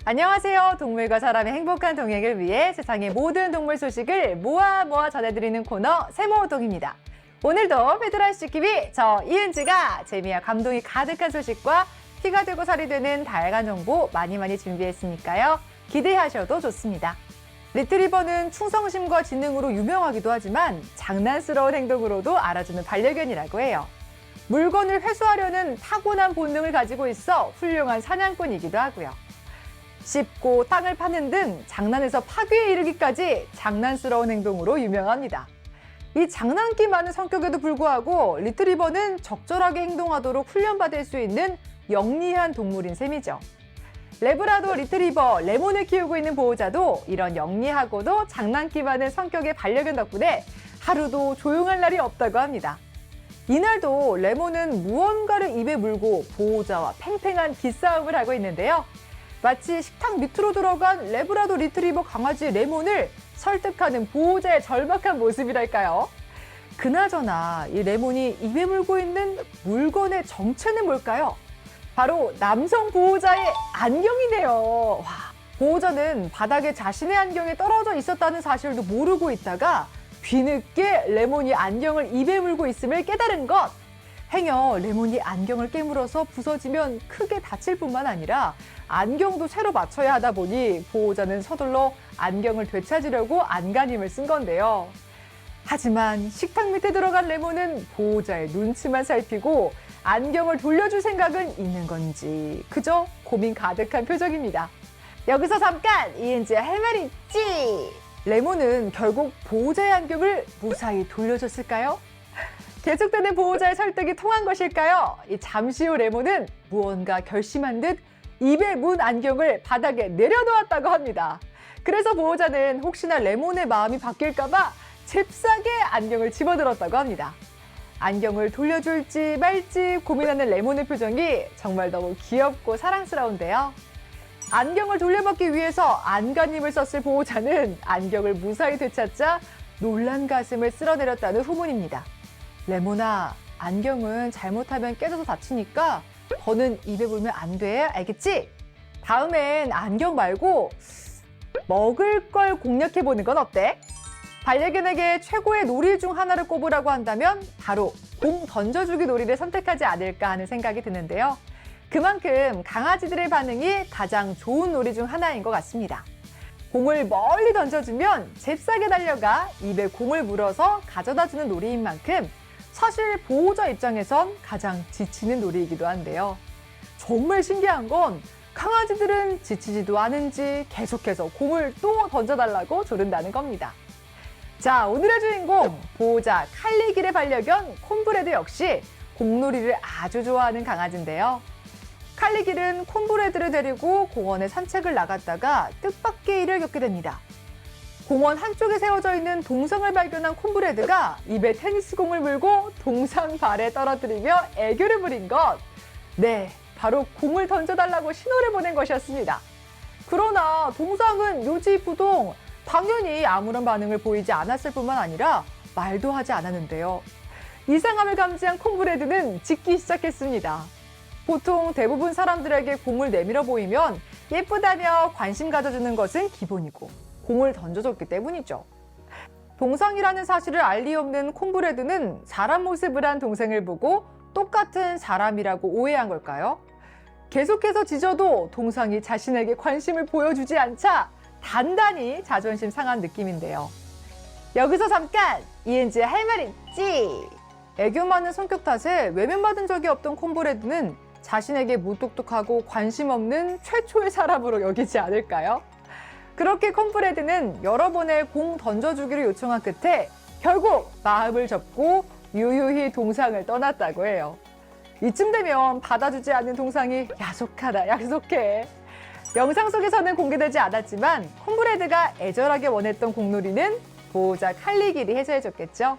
안녕하세요. 동물과 사람의 행복한 동행을 위해 세상의 모든 동물 소식을 모아 전해드리는 코너 세모동입니다. 오늘도 페드라시키비 저 이은지가 재미와 감동이 가득한 소식과 피가 되고 살이 되는 다양한 정보 많이 준비했으니까요. 기대하셔도 좋습니다. 리트리버는 충성심과 지능으로 유명하기도 하지만 장난스러운 행동으로도 알아주는 반려견이라고 해요. 물건을 회수하려는 타고난 본능을 가지고 있어 훌륭한 사냥꾼이기도 하고요. 씹고 땅을 파는 등 장난에서 파괴에 이르기까지 장난스러운 행동으로 유명합니다. 이 장난기 많은 성격에도 불구하고 리트리버는 적절하게 행동하도록 훈련받을 수 있는 영리한 동물인 셈이죠. 레브라도 리트리버 레몬을 키우고 있는 보호자도 이런 영리하고도 장난기 많은 성격의 반려견 덕분에 하루도 조용할 날이 없다고 합니다. 이날도 레몬은 무언가를 입에 물고 보호자와 팽팽한 기싸움을 하고 있는데요. 마치 식탁 밑으로 들어간 레브라도 리트리버 강아지 레몬을 설득하는 보호자의 절박한 모습이랄까요? 그나저나 이 레몬이 입에 물고 있는 물건의 정체는 뭘까요? 바로 남성 보호자의 안경이네요. 와, 보호자는 바닥에 자신의 안경이 떨어져 있었다는 사실도 모르고 있다가 뒤늦게 레몬이 안경을 입에 물고 있음을 깨달은 것. 행여 레몬이 안경을 깨물어서 부서지면 크게 다칠 뿐만 아니라 안경도 새로 맞춰야 하다 보니 보호자는 서둘러 안경을 되찾으려고 안간힘을 쓴 건데요. 하지만 식탁 밑에 들어간 레몬은 보호자의 눈치만 살피고 안경을 돌려줄 생각은 있는 건지 그저 고민 가득한 표정입니다. 여기서 잠깐 이은지의 할 말 있지? 레몬은 결국 보호자의 안경을 무사히 돌려줬을까요? 계속되는 보호자의 설득이 통한 것일까요? 잠시 후 레몬은 무언가 결심한 듯 입에 문 안경을 바닥에 내려놓았다고 합니다. 그래서 보호자는 혹시나 레몬의 마음이 바뀔까봐 잽싸게 안경을 집어들었다고 합니다. 안경을 돌려줄지 말지 고민하는 레몬의 표정이 정말 너무 귀엽고 사랑스러운데요. 안경을 돌려받기 위해서 안간힘을 썼을 보호자는 안경을 무사히 되찾자 놀란 가슴을 쓸어내렸다는 후문입니다. 레몬아, 안경은 잘못하면 깨져서 다치니까 더는 입에 물면 안 돼, 알겠지? 다음엔 안경 말고 먹을 걸 공략해보는 건 어때? 반려견에게 최고의 놀이 중 하나를 꼽으라고 한다면 바로 공 던져주기 놀이를 선택하지 않을까 하는 생각이 드는데요. 그만큼 강아지들의 반응이 가장 좋은 놀이 중 하나인 것 같습니다. 공을 멀리 던져주면 잽싸게 달려가 입에 공을 물어서 가져다주는 놀이인 만큼 사실 보호자 입장에선 가장 지치는 놀이이기도 한데요. 정말 신기한 건 강아지들은 지치지도 않은지 계속해서 공을 또 던져달라고 조른다는 겁니다. 자, 오늘의 주인공 보호자 칼리길의 반려견 콤브레드 역시 공놀이를 아주 좋아하는 강아지인데요. 칼리길은 콤브레드를 데리고 공원에 산책을 나갔다가 뜻밖의 일을 겪게 됩니다. 공원 한쪽에 세워져 있는 동상을 발견한 콤브레드가 입에 테니스공을 물고 동상 발에 떨어뜨리며 애교를 부린 것. 네, 바로 공을 던져달라고 신호를 보낸 것이었습니다. 그러나 동상은 요지부동 당연히 아무런 반응을 보이지 않았을 뿐만 아니라 말도 하지 않았는데요. 이상함을 감지한 콤브레드는 짖기 시작했습니다. 보통 대부분 사람들에게 공을 내밀어 보이면 예쁘다며 관심 가져주는 것은 기본이고 공을 던져줬기 때문이죠. 동상이라는 사실을 알 리 없는 콤브레드는 사람 모습을 한 동생을 보고 똑같은 사람이라고 오해한 걸까요? 계속해서 짖어도 동상이 자신에게 관심을 보여주지 않자 단단히 자존심 상한 느낌인데요. 여기서 잠깐 이은지의 할 말 있지? 애교 많은 성격 탓에 외면받은 적이 없던 콤브레드는 자신에게 무뚝뚝하고 관심 없는 최초의 사람으로 여기지 않을까요? 그렇게 콤브레드는 여러 번의 공 던져주기를 요청한 끝에 결국 마음을 접고 유유히 동상을 떠났다고 해요. 이쯤 되면 받아주지 않는 동상이 야속하다, 약속해. 영상 속에서는 공개되지 않았지만 콤브레드가 애절하게 원했던 공놀이는 보호자 칼리길이 해줘줬겠죠.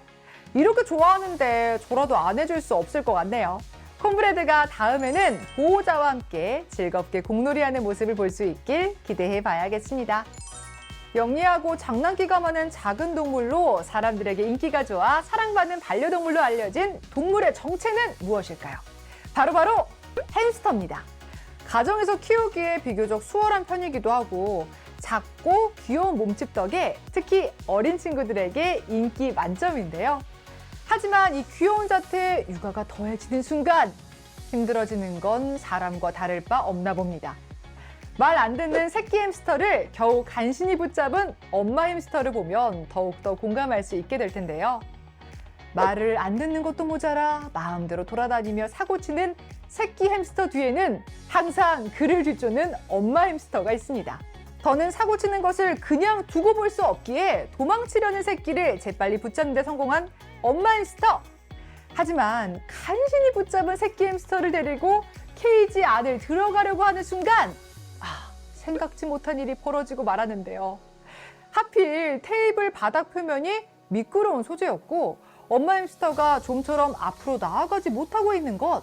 이렇게 좋아하는데 저라도 안 해줄 수 없을 것 같네요. 콤브레드가 다음에는 보호자와 함께 즐겁게 공놀이하는 모습을 볼 수 있길 기대해 봐야겠습니다. 영리하고 장난기가 많은 작은 동물로 사람들에게 인기가 좋아 사랑받는 반려동물로 알려진 동물의 정체는 무엇일까요? 바로 햄스터입니다. 가정에서 키우기에 비교적 수월한 편이기도 하고 작고 귀여운 몸집 덕에 특히 어린 친구들에게 인기 만점인데요. 하지만 이 귀여운 자태에 육아가 더해지는 순간 힘들어지는 건 사람과 다를 바 없나 봅니다. 말 안 듣는 새끼 햄스터를 겨우 간신히 붙잡은 엄마 햄스터를 보면 더욱더 공감할 수 있게 될 텐데요. 말을 안 듣는 것도 모자라 마음대로 돌아다니며 사고치는 새끼 햄스터 뒤에는 항상 그를 뒤쫓는 엄마 햄스터가 있습니다. 더는 사고치는 것을 그냥 두고 볼 수 없기에 도망치려는 새끼를 재빨리 붙잡는 데 성공한 엄마 햄스터. 하지만 간신히 붙잡은 새끼 햄스터를 데리고 케이지 안을 들어가려고 하는 순간 생각지 못한 일이 벌어지고 말았는데요. 하필 테이블 바닥 표면이 미끄러운 소재였고 엄마 햄스터가 좀처럼 앞으로 나아가지 못하고 있는 것.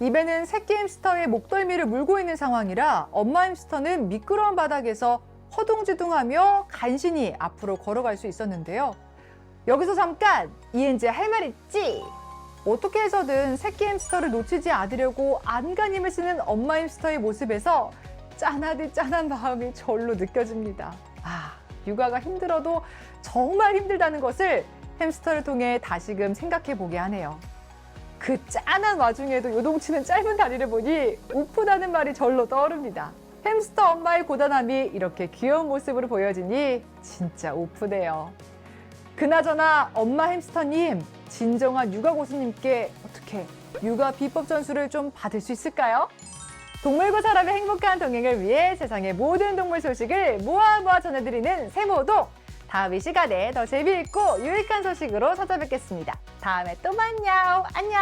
입에는 새끼 햄스터의 목덜미를 물고 있는 상황이라 엄마 햄스터는 미끄러운 바닥에서 허둥지둥하며 간신히 앞으로 걸어갈 수 있었는데요. 여기서 잠깐 이은지 할 말 있지? 어떻게 해서든 새끼 햄스터를 놓치지 않으려고 안간힘을 쓰는 엄마 햄스터의 모습에서 짠하디 짠한 마음이 절로 느껴집니다. 육아가 힘들어도 정말 힘들다는 것을 햄스터를 통해 다시금 생각해 보게 하네요. 그 짠한 와중에도 요동치는 짧은 다리를 보니 우프다는 말이 절로 떠오릅니다. 햄스터 엄마의 고단함이 이렇게 귀여운 모습으로 보여지니 진짜 우프네요. 그나저나 엄마 햄스터님, 진정한 육아 고수님께 어떻게 육아 비법 전수를 좀 받을 수 있을까요? 동물과 사람의 행복한 동행을 위해 세상의 모든 동물 소식을 모아 전해드리는 세모동. 다음 이 시간에 더 재미있고 유익한 소식으로 찾아뵙겠습니다. 다음에 또 만나요. 안녕.